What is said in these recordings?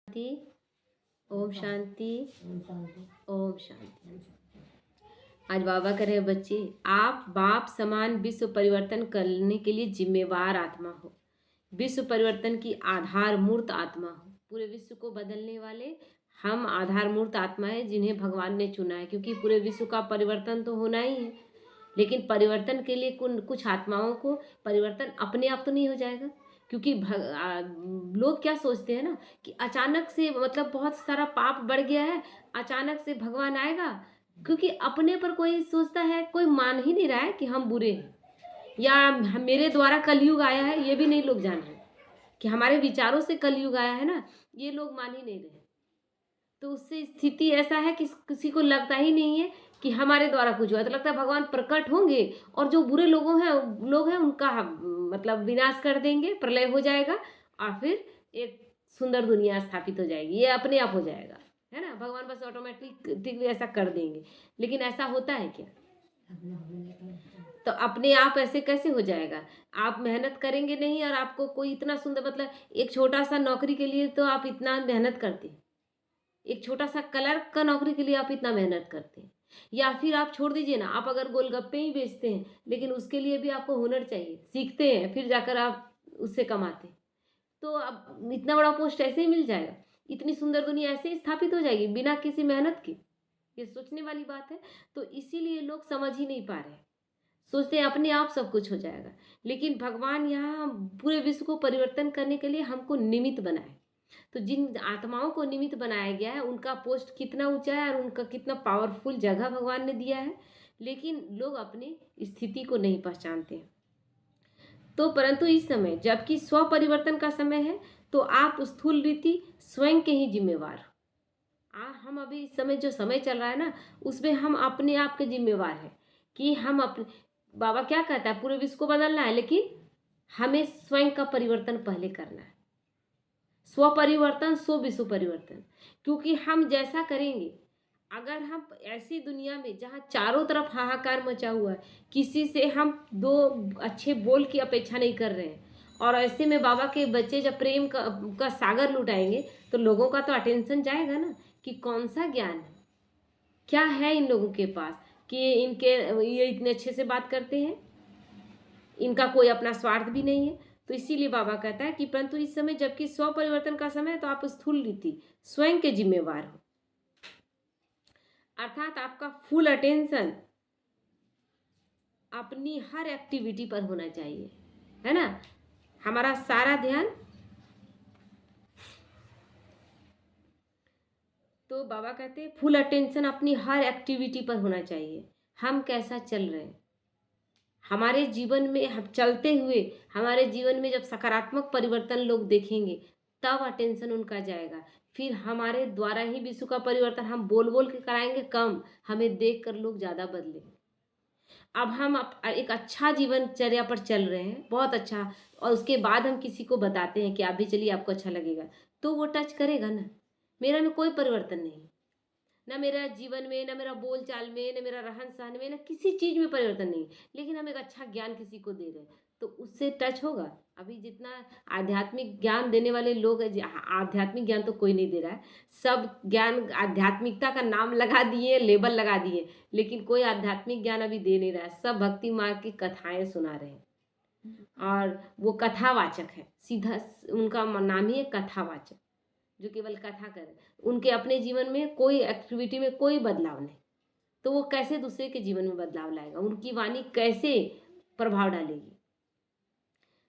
शांति। ओम शांति। ओम शांति। आज बाबा कह रहे बच्चे, आप बाप समान विश्व परिवर्तन करने के लिए जिम्मेवार आत्मा हो। विश्व परिवर्तन की आधार मूर्त आत्मा हो। पूरे विश्व को बदलने वाले हम आधार मूर्त आत्मा है जिन्हें भगवान ने चुना है, क्योंकि पूरे विश्व का परिवर्तन तो होना ही है। लेकिन परिवर्तन के लिए कुछ आत्माओं को परिवर्तन अपने आप तो नहीं हो जाएगा, क्योंकि लोग क्या सोचते हैं ना कि अचानक से मतलब बहुत सारा पाप बढ़ गया है, अचानक से भगवान आएगा। क्योंकि अपने पर कोई सोचता है, कोई मान ही नहीं रहा है कि हम बुरे हैं, या मेरे द्वारा कलयुग आया है, ये भी नहीं लोग जान रहे कि हमारे विचारों से कलयुग आया है ना, ये लोग मान ही नहीं रहे। तो उससे स्थिति ऐसा है कि किसी को लगता ही नहीं है कि हमारे द्वारा कुछ हुआ। तो लगता है भगवान प्रकट होंगे और जो बुरे लोग हैं उनका मतलब विनाश कर देंगे, प्रलय हो जाएगा और फिर एक सुंदर दुनिया स्थापित हो जाएगी, ये अपने आप हो जाएगा, है ना। भगवान बस ऑटोमेटिकली ऐसा कर देंगे। लेकिन ऐसा होता है क्या? तो अपने आप ऐसे कैसे हो जाएगा? आप मेहनत करेंगे नहीं और आपको कोई इतना सुंदर, मतलब एक छोटा सा नौकरी के लिए तो आप इतना मेहनत करते हैं, एक छोटा सा क्लर्क का नौकरी के लिए आप इतना मेहनत करते हैं, या फिर आप छोड़ दीजिए ना, आप अगर गोलगप्पे ही बेचते हैं लेकिन उसके लिए भी आपको हुनर चाहिए, सीखते हैं, फिर जाकर आप उससे कमाते हैं, तो अब इतना बड़ा पोस्ट ऐसे ही मिल जाएगा, इतनी सुंदर दुनिया ऐसे ही स्थापित हो जाएगी बिना किसी मेहनत के। ये सोचने वाली बात है। तो इसीलिए लोग समझ ही नहीं पा रहे, सोचते हैं अपने आप सब कुछ हो जाएगा। लेकिन भगवान यहाँ पूरे विश्व को परिवर्तन करने के लिए हमको निमित्त बनाए। तो जिन आत्माओं को निमित्त बनाया गया है उनका पोस्ट कितना ऊंचा है और उनका कितना पावरफुल जगह भगवान ने दिया है, लेकिन लोग अपनी स्थिति को नहीं पहचानते हैं। तो परंतु इस समय जबकि स्व परिवर्तन का समय है, तो आप स्थूल रीति स्वयं के ही जिम्मेवार। हम अभी इस समय जो समय चल रहा है ना, उसमें हम अपने आप के जिम्मेवार हैं कि हम अपने, बाबा क्या कहता है, पूरे विश्व को बदलना है, लेकिन हमें स्वयं का परिवर्तन पहले करना है। स्व परिवर्तन स्व विश्व परिवर्तन। क्योंकि हम जैसा करेंगे, अगर हम ऐसी दुनिया में जहाँ चारों तरफ हाहाकार मचा हुआ है, किसी से हम दो अच्छे बोल की अपेक्षा नहीं कर रहे हैं, और ऐसे में बाबा के बच्चे जब प्रेम का सागर लुटाएंगे, तो लोगों का तो अटेंशन जाएगा ना कि कौन सा ज्ञान है, क्या है इन लोगों के पास कि इनके ये इतने अच्छे से बात करते हैं, इनका कोई अपना स्वार्थ भी नहीं है। तो इसीलिए बाबा कहता है कि परंतु इस समय जबकि स्व परिवर्तन का समय है, तो आप स्थूल रीति स्वयं के जिम्मेवार हो। अर्थात आपका फुल अटेंशन अपनी हर एक्टिविटी पर होना चाहिए, है ना। हमारा सारा ध्यान, तो बाबा कहते हैं फुल अटेंशन अपनी हर एक्टिविटी पर होना चाहिए। हम कैसा चल रहे हैं, हमारे जीवन में हम चलते हुए, हमारे जीवन में जब सकारात्मक परिवर्तन लोग देखेंगे, तब अटेंशन उनका जाएगा। फिर हमारे द्वारा ही विश्व का परिवर्तन हम बोल बोल के कराएंगे कम, हमें देख कर लोग ज़्यादा बदलेंगे। अब हम एक अच्छा जीवनचर्या पर चल रहे हैं, बहुत अच्छा, और उसके बाद हम किसी को बताते हैं कि आप भी चलिए, आपको अच्छा लगेगा, तो वो टच करेगा ना। मेरा में कोई परिवर्तन नहीं, ना मेरा जीवन में, ना मेरा बोल चाल में, ना मेरा रहन सहन में, ना किसी चीज़ में परिवर्तन नहीं, लेकिन हम एक अच्छा ज्ञान किसी को दे रहे हैं, तो उससे टच होगा। अभी जितना आध्यात्मिक ज्ञान देने वाले लोग हैं, आध्यात्मिक ज्ञान तो कोई नहीं दे रहा है, सब ज्ञान आध्यात्मिकता का नाम लगा दिए, लेबल लगा दिए, लेकिन कोई आध्यात्मिक ज्ञान अभी दे नहीं रहा है। सब भक्ति मार्ग की कथाएं सुना रहे हैं, और वो कथावाचक है, सीधा उनका नाम ही है कथावाचक, जो केवल कथा करें, उनके अपने जीवन में कोई एक्टिविटी में कोई बदलाव नहीं, तो वो कैसे दूसरे के जीवन में बदलाव लाएगा, उनकी वाणी कैसे प्रभाव डालेगी।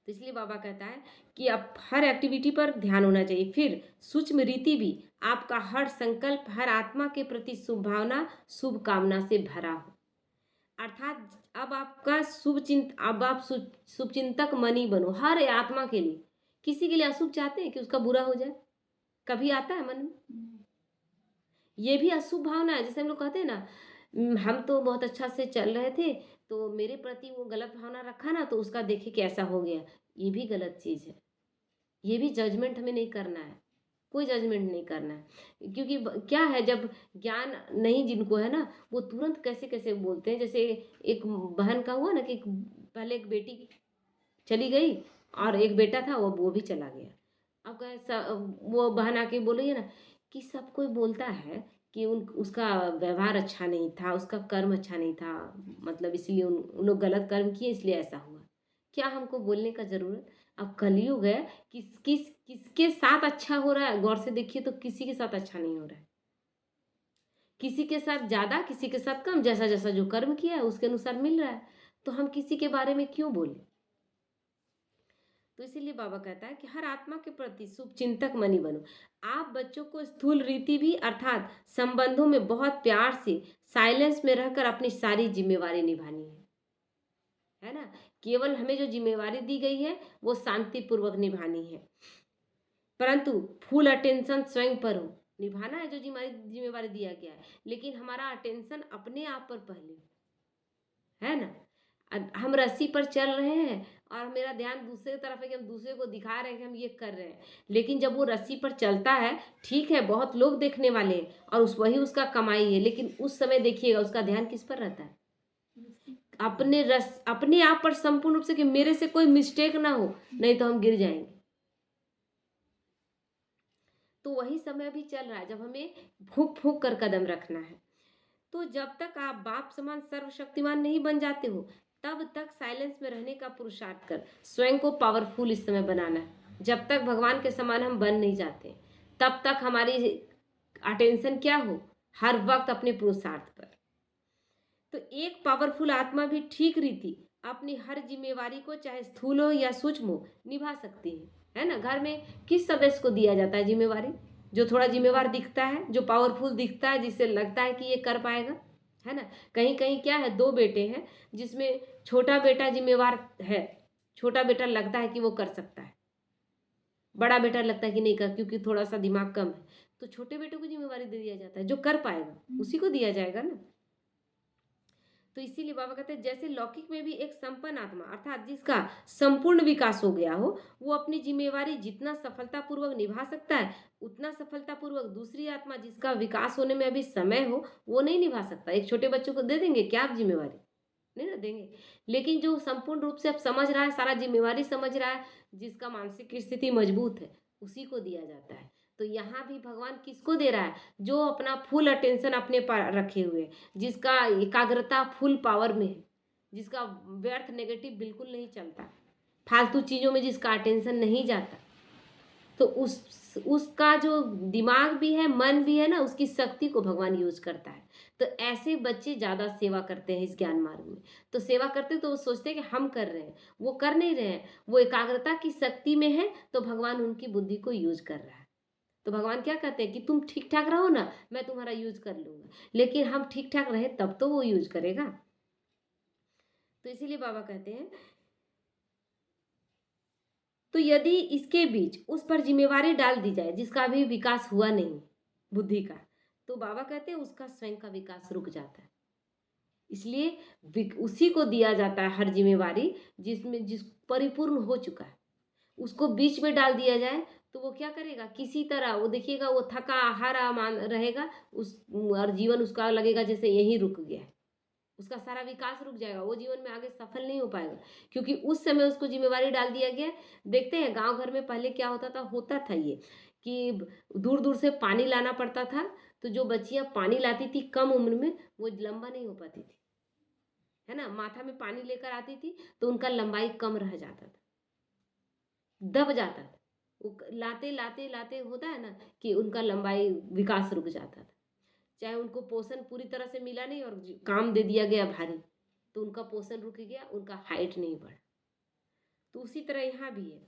तो इसलिए बाबा कहता है कि अब हर एक्टिविटी पर ध्यान होना चाहिए। फिर सूक्ष्म रीति भी, आपका हर संकल्प हर आत्मा के प्रति शुभ भावना शुभ कामना से भरा हो। अर्थात अब आपका अब आप शुभ चिंतक मनी बनो हर आत्मा के लिए। किसी के लिए अशुभ चाहते हैं कि उसका बुरा हो जाए? कभी आता है मन में? ये भी अशुभ भावना है। जैसे हम लोग कहते हैं ना, हम तो बहुत अच्छा से चल रहे थे, तो मेरे प्रति वो गलत भावना रखा ना, तो उसका देखे कैसा हो गया। ये भी गलत चीज़ है। ये भी जजमेंट हमें नहीं करना है, कोई जजमेंट नहीं करना है। क्योंकि क्या है, जब ज्ञान नहीं जिनको है ना, वो तुरंत कैसे कैसे बोलते हैं। जैसे एक बहन का हुआ ना कि पहले एक बेटी चली गई और एक बेटा था, वो भी चला गया। अब वो बहन आके बोल रही है ना कि सब कोई बोलता है कि उन उसका व्यवहार अच्छा नहीं था, उसका कर्म अच्छा नहीं था, मतलब इसलिए उन लोग गलत कर्म किए इसलिए ऐसा हुआ। क्या हमको बोलने का ज़रूरत? अब कलयुग है, किसके साथ अच्छा हो रहा है गौर से देखिए तो किसी के साथ अच्छा नहीं हो रहा है। किसी के साथ ज़्यादा, किसी के साथ कम, जैसा-जैसा जो कर्म किया है उसके अनुसार मिल रहा है। तो हम किसी के बारे में क्यों बोलें? तो इसीलिए बाबा कहता है कि हर आत्मा के प्रति शुभ चिंतक मनी बनो। आप बच्चों को स्थूल रीति भी अर्थात संबंधों में बहुत प्यार से साइलेंस में रहकर अपनी सारी जिम्मेवारी निभानी है ना। केवल हमें जो जिम्मेवारी दी गई है वो शांति पूर्वक निभानी है, परंतु फुल अटेंशन स्वयं पर हो। निभाना है जो जिम्मेवारी दिया गया है, लेकिन हमारा अटेंशन अपने आप पर पहले, है ना। हम रस्सी पर चल रहे हैं और मेरा ध्यान दूसरे तरफ है कि हम दूसरे को दिखा रहे हैं कि हम ये कर रहे हैं, लेकिन जब वो रस्सी पर चलता है, ठीक है बहुत लोग देखने वाले हैं और वही उसका कमाई है, लेकिन उस समय देखिएगा उसका ध्यान किस पर रहता है? अपने आप पर संपूर्ण रूप से, कि मेरे से कोई मिस्टेक ना हो, नहीं तो हम गिर जाएंगे। तो वही समय अभी चल रहा है जब हमें फूंक फूंक कर कदम रखना है। तो जब तक आप बाप समान सर्वशक्तिमान नहीं बन जाते हो, तब तक साइलेंस में रहने का पुरुषार्थ कर स्वयं को पावरफुल इस समय बनाना है। जब तक भगवान के समान हम बन नहीं जाते, तब तक हमारी अटेंशन क्या हो, हर वक्त अपने पुरुषार्थ पर। तो एक पावरफुल आत्मा भी ठीक रीति अपनी हर जिम्मेवारी को, चाहे स्थूल हो या सूक्ष्म हो, निभा सकती है ना। घर में किस सदस्य को दिया जाता है जिम्मेवारी? जो थोड़ा जिम्मेवार दिखता है, जो पावरफुल दिखता है, जिससे लगता है कि ये कर पाएगा, है ना। कहीं कहीं क्या है, दो बेटे हैं जिसमें छोटा बेटा जिम्मेवार है, छोटा बेटा लगता है कि वो कर सकता है, बड़ा बेटा लगता है कि नहीं कर, क्योंकि थोड़ा सा दिमाग कम है, तो छोटे बेटे को जिम्मेवारी दे दिया जाता है, जो कर पाएगा उसी को दिया जाएगा ना। तो इसीलिए बाबा कहते हैं जैसे लौकिक में भी एक संपन्न आत्मा अर्थात जिसका संपूर्ण विकास हो गया हो, वो अपनी जिम्मेवारी जितना सफलतापूर्वक निभा सकता है, उतना सफलतापूर्वक दूसरी आत्मा जिसका विकास होने में अभी समय हो, वो नहीं निभा सकता। एक छोटे बच्चों को दे देंगे क्या आप जिम्मेवारी? नहीं ना देंगे। लेकिन जो संपूर्ण रूप से अब समझ रहा है, सारा जिम्मेवारी समझ रहा है, जिसका मानसिक स्थिति मजबूत है, उसी को दिया जाता है। तो यहाँ भी भगवान किसको दे रहा है? जो अपना फुल अटेंशन अपने पर रखे हुए, जिसका एकाग्रता फुल पावर में है, जिसका व्यर्थ नेगेटिव बिल्कुल नहीं चलता, फालतू चीज़ों में जिसका अटेंशन नहीं जाता, तो उसका जो दिमाग भी है, मन भी है ना, उसकी शक्ति को भगवान यूज करता है। तो ऐसे बच्चे ज़्यादा सेवा करते हैं इस ज्ञान मार्ग में। तो सेवा करते तो वो सोचते हैं कि हम कर रहे हैं, वो कर नहीं रहे हैं, वो एकाग्रता की शक्ति में है, तो भगवान उनकी बुद्धि को यूज कर रहा है। तो भगवान क्या कहते हैं कि तुम ठीक ठाक रहो ना, मैं तुम्हारा यूज कर लूंगा। लेकिन हम ठीक ठाक रहे तब तो वो यूज करेगा। तो इसीलिए बाबा कहते हैं, तो यदि इसके बीच उस पर जिम्मेवारी डाल दी जाए जिसका अभी विकास हुआ नहीं बुद्धि का, तो बाबा कहते हैं उसका स्वयं का विकास रुक जाता है। इसलिए उसी को दिया जाता है हर जिम्मेवारी जिस परिपूर्ण हो चुका है। उसको बीच में डाल दिया जाए तो वो क्या करेगा, किसी तरह वो देखिएगा वो थका हारा मान रहेगा, उस और जीवन उसका लगेगा जैसे यहीं रुक गया है, उसका सारा विकास रुक जाएगा, वो जीवन में आगे सफल नहीं हो पाएगा, क्योंकि उस समय उसको जिम्मेवारी डाल दिया गया। देखते हैं गांव घर में पहले क्या होता था ये कि दूर दूर से पानी लाना पड़ता था, तो जो बच्चियां पानी लाती थी कम उम्र में, वो लंबा नहीं हो पाती थी, है ना। माथा में पानी लेकर आती थी तो उनका लंबाई कम रह जाता था, दब जाता था। वो लाते लाते लाते होता है ना कि उनका लंबाई विकास रुक जाता था, चाहे उनको पोषण पूरी तरह से मिला नहीं और काम दे दिया गया भारी, तो उनका पोषण रुक गया, उनका हाइट नहीं बढ़ा। तो उसी तरह यहाँ भी है।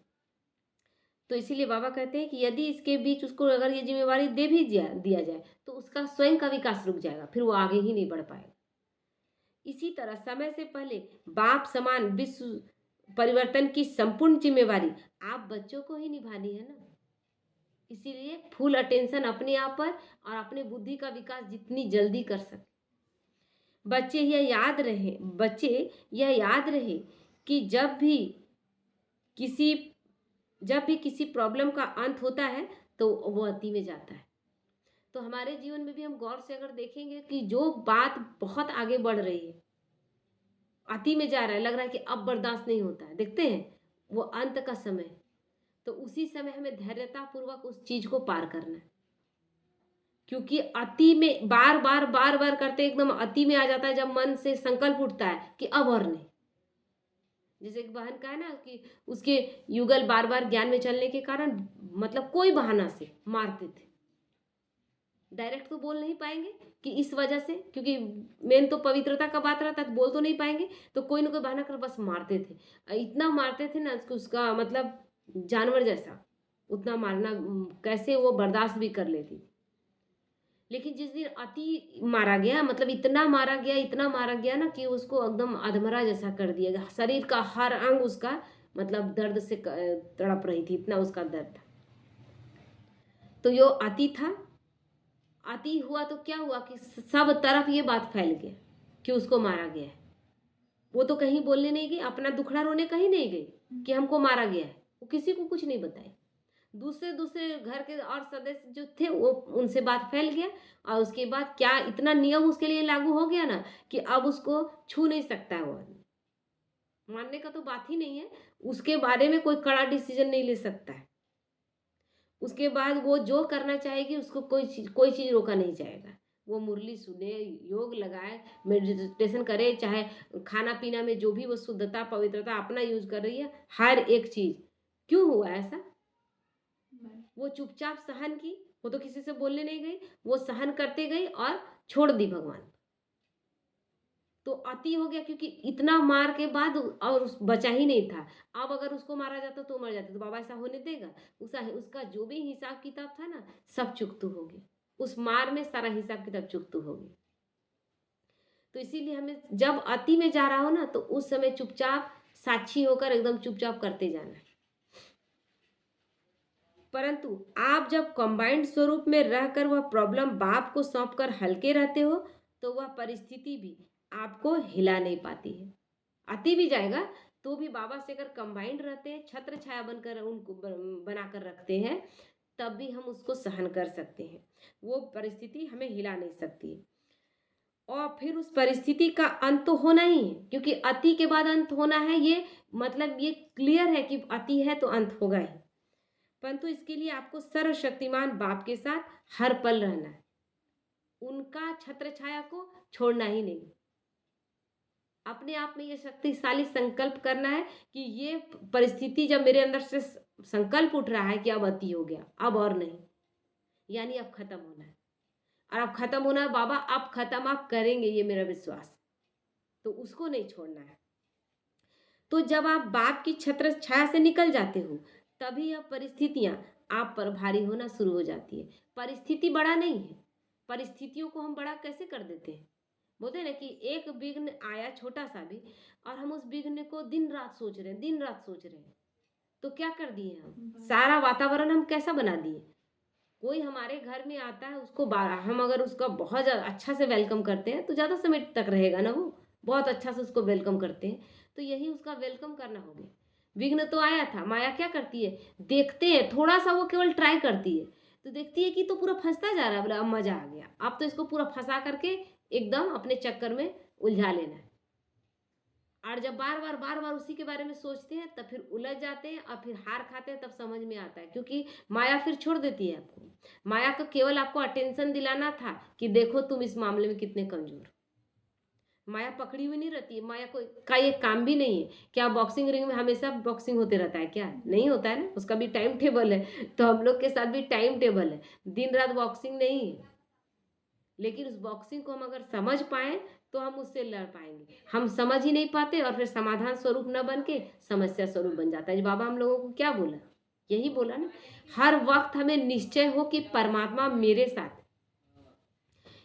तो इसीलिए बाबा कहते हैं कि यदि इसके बीच उसको अगर ये जिम्मेवारी दे भी दिया जाए तो उसका स्वयं का विकास रुक जाएगा, फिर वो आगे ही नहीं बढ़ पाएगा। इसी तरह समय से पहले बाप समान विश्व परिवर्तन की संपूर्ण जिम्मेवारी आप बच्चों को ही निभानी है ना। इसीलिए फुल अटेंशन अपने आप पर और अपने बुद्धि का विकास जितनी जल्दी कर सके। बच्चे यह याद रहे कि किसी जब भी किसी प्रॉब्लम का अंत होता है तो वो अति में जाता है। तो हमारे जीवन में भी हम गौर से अगर देखेंगे कि जो बात बहुत आगे बढ़ रही है, अति में जा रहा है, लग रहा है कि अब बर्दाश्त नहीं होता है, देखते हैं वो अंत का समय, तो उसी समय हमें धैर्यतापूर्वक उस चीज को पार करना है, क्योंकि अति में बार बार बार बार करते एकदम अति में आ जाता है जब मन से संकल्प उठता है कि अब और नहीं। जैसे एक बहन का है ना कि उसके युगल बार बार ज्ञान में चलने के कारण मतलब कोई बहाना से मारते थे, डायरेक्ट तो बोल नहीं पाएंगे कि इस वजह से, क्योंकि मेन तो पवित्रता का बात रहता है, तो बोल तो नहीं पाएंगे, तो कोई ना कोई बहाना कर बस मारते थे। इतना मारते थे ना उसका मतलब जानवर जैसा, उतना मारना कैसे वो बर्दाश्त भी कर लेती थी। लेकिन जिस दिन अति मारा गया, मतलब इतना मारा गया ना कि उसको एकदम अधमरा जैसा कर दिया गया, शरीर का हर अंग उसका मतलब दर्द से तड़प रही थी, इतना उसका दर्द था। तो यो अति था, अति हुआ तो क्या हुआ कि सब तरफ ये बात फैल गया कि उसको मारा गया है। वो तो कहीं बोलने नहीं गई, अपना दुखड़ा रोने कहीं नहीं गई कि हमको मारा गया है, वो किसी को कुछ नहीं बताई। दूसरे दूसरे घर के और सदस्य जो थे वो उनसे बात फैल गया, और उसके बाद क्या इतना नियम उसके लिए लागू हो गया ना कि अब उसको छू नहीं सकता है, वो आदमी मानने का तो बात ही नहीं है, उसके बारे में कोई कड़ा डिसीजन नहीं ले सकता है। उसके बाद वो जो करना चाहेगी उसको कोई चीज़ रोका नहीं जाएगा। वो मुरली सुने, योग लगाए, मेडिटेशन करे, चाहे खाना पीना में जो भी वो शुद्धता पवित्रता अपना यूज कर रही है, हर एक चीज़। क्यों हुआ ऐसा? वो चुपचाप सहन की, वो तो किसी से बोलने नहीं गई, वो सहन करते गई और छोड़ दी भगवान। तो अति हो गया, क्योंकि इतना मार के बाद और बचा ही नहीं था। अब अगर उसको मारा जाता तो मर जाता, तो बाबा ऐसा होने देगा? उसका जो भी हिसाब किताब था ना सब चुकतू हो गया, उस मार में सारा हिसाब किताब चुकतू हो गया। तो इसीलिए हमें जब अति में जा रहा हो ना तो उस समय चुपचाप साक्षी होकर एकदम चुपचाप करते जाना है। परंतु आप जब कंबाइंड स्वरूप में रहकर वह प्रॉब्लम बाप को सौंपकर हल्के रहते हो तो वह परिस्थिति भी आपको हिला नहीं पाती है। आती भी जाएगा तो भी बाबा से अगर कंबाइंड रहते हैं, छत्र छाया बनकर उनको बनाकर रखते हैं, तब भी हम उसको सहन कर सकते हैं। वो परिस्थिति हमें हिला नहीं सकती। और फिर उस परिस्थिति का अंत तो होना ही है, क्योंकि अति के बाद अंत होना है, ये मतलब ये क्लियर है कि अति है तो अंत होगा ही। परंतु इसके लिए आपको सर्वशक्तिमान बाप के साथ हर पल रहना है, उनका छत्र छाया को छोड़ना ही नहीं। अपने आप में ये शक्तिशाली संकल्प करना है कि ये परिस्थिति जब मेरे अंदर से संकल्प उठ रहा है कि अब अति हो गया, अब और नहीं, यानी अब खत्म होना है, और अब खत्म होना है बाबा, अब खत्म आप करेंगे, ये मेरा विश्वास, तो उसको नहीं छोड़ना है। तो जब आप बाप की छत्र छाया से निकल जाते हो तभी अब परिस्थितियां आप पर भारी होना शुरू हो जाती है। परिस्थिति बड़ा नहीं है, परिस्थितियों को हम बड़ा कैसे कर देते हैं। बोलते हैं ना कि एक विघ्न आया छोटा सा भी, और हम उस विघ्न को दिन रात सोच रहे हैं, दिन रात सोच रहे हैं, तो क्या कर दिए हम, सारा वातावरण हम कैसा बना दिए। कोई हमारे घर में आता है, उसको हम अगर उसका बहुत ज़्यादा अच्छा से वेलकम करते हैं तो ज़्यादा समय तक रहेगा ना, वो बहुत अच्छा से उसको वेलकम करते हैं, तो यही उसका वेलकम करना हो गया। विघ्न तो आया था, माया क्या करती है, देखते हैं थोड़ा सा, वो केवल ट्राई करती है, तो देखती है कि तो पूरा फंसता जा रहा है, बोला अब मजा आ गया, अब तो इसको पूरा फंसा करके एकदम अपने चक्कर में उलझा लेना है। और जब बार बार उसी के बारे में सोचते हैं तब फिर उलझ जाते हैं और फिर हार खाते हैं, तब समझ में आता है, क्योंकि माया फिर छोड़ देती है आपको। माया का केवल आपको अटेंशन दिलाना था कि देखो तुम इस मामले में कितने कमजोर। माया पकड़ी हुई नहीं रहती है, माया का ये काम भी नहीं है। क्या बॉक्सिंग रिंग में हमेशा बॉक्सिंग होते रहता है? क्या नहीं होता है ना, उसका भी टाइम टेबल है। तो हम लोग के साथ भी टाइम टेबल है, दिन रात बॉक्सिंग नहीं है। लेकिन उस बॉक्सिंग को हम अगर समझ पाए तो हम उससे लड़ पाएंगे। हम समझ ही नहीं पाते और फिर समाधान स्वरूप न बन के समस्या स्वरूप बन जाता है। बाबा हम लोगों को क्या बोला, यही बोला ना, हर वक्त हमें निश्चय हो कि परमात्मा मेरे साथ,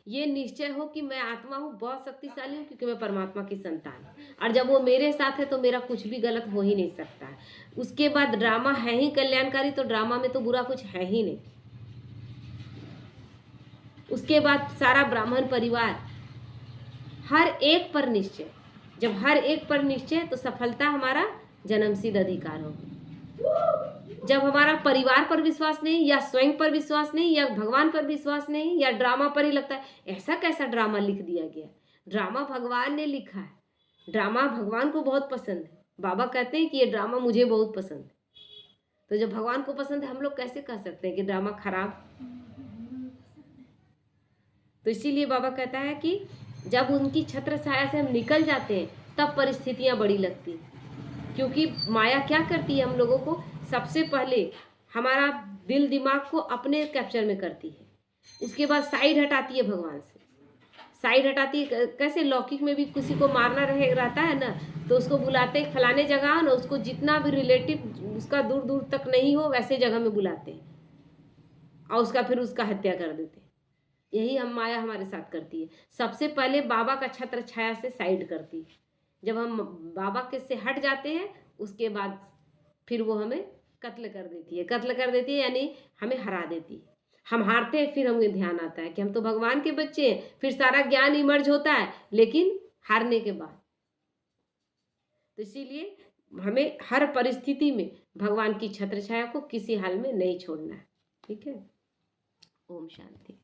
ये निश्चय हो कि मैं आत्मा हूँ, बहुत शक्तिशाली हूँ, क्योंकि मैं परमात्मा की संतान हूँ, और जब वो मेरे साथ है तो मेरा कुछ भी गलत हो ही नहीं सकता है। उसके बाद ड्रामा है ही कल्याणकारी, तो ड्रामा में तो बुरा कुछ है ही नहीं। उसके बाद सारा ब्राह्मण परिवार, हर एक पर निश्चय। जब हर एक पर निश्चय तो सफलता हमारा जन्मसिद्ध अधिकार होगा। जब हमारा परिवार पर विश्वास नहीं, या स्वयं पर विश्वास नहीं, या भगवान पर विश्वास नहीं, या ड्रामा पर ही लगता है, ऐसा कैसा ड्रामा लिख दिया गया। ड्रामा भगवान ने लिखा है, ड्रामा भगवान को बहुत पसंद है। बाबा कहते हैं कि ये ड्रामा मुझे बहुत पसंद है। तो जब भगवान को पसंद है, हम लोग कैसे कह सकते हैं कि ड्रामा खराब? तो इसीलिए बाबा कहता है कि जब उनकी छत्र छाया से हम निकल जाते हैं, तब परिस्थितियां बड़ी लगती, क्योंकि माया क्या करती है हम लोगों को, सबसे पहले हमारा दिल दिमाग को अपने कैप्चर में करती है, उसके बाद साइड हटाती है भगवान से, साइड हटाती है। कैसे लौकिक में भी किसी को मारना रहता है ना, तो उसको बुलाते हैं फलाने जगह ना, उसको जितना भी रिलेटिव उसका दूर दूर तक नहीं हो वैसे जगह में बुलाते हैं और उसका फिर उसका हत्या कर देते हैं। यही हम माया हमारे साथ करती है, सबसे पहले बाबा का छत्र छाया से साइड करती है। जब हम बाबा के से हट जाते हैं, उसके बाद फिर वो हमें कत्ल कर देती है, कत्ल कर देती है यानी हमें हरा देती है। हम हारते हैं, फिर हमें ध्यान आता है कि हम तो भगवान के बच्चे हैं, फिर सारा ज्ञान इमर्ज होता है, लेकिन हारने के बाद। तो इसीलिए हमें हर परिस्थिति में भगवान की छत्र छाया को किसी हाल में नहीं छोड़ना है। ठीक है। ओम शांति।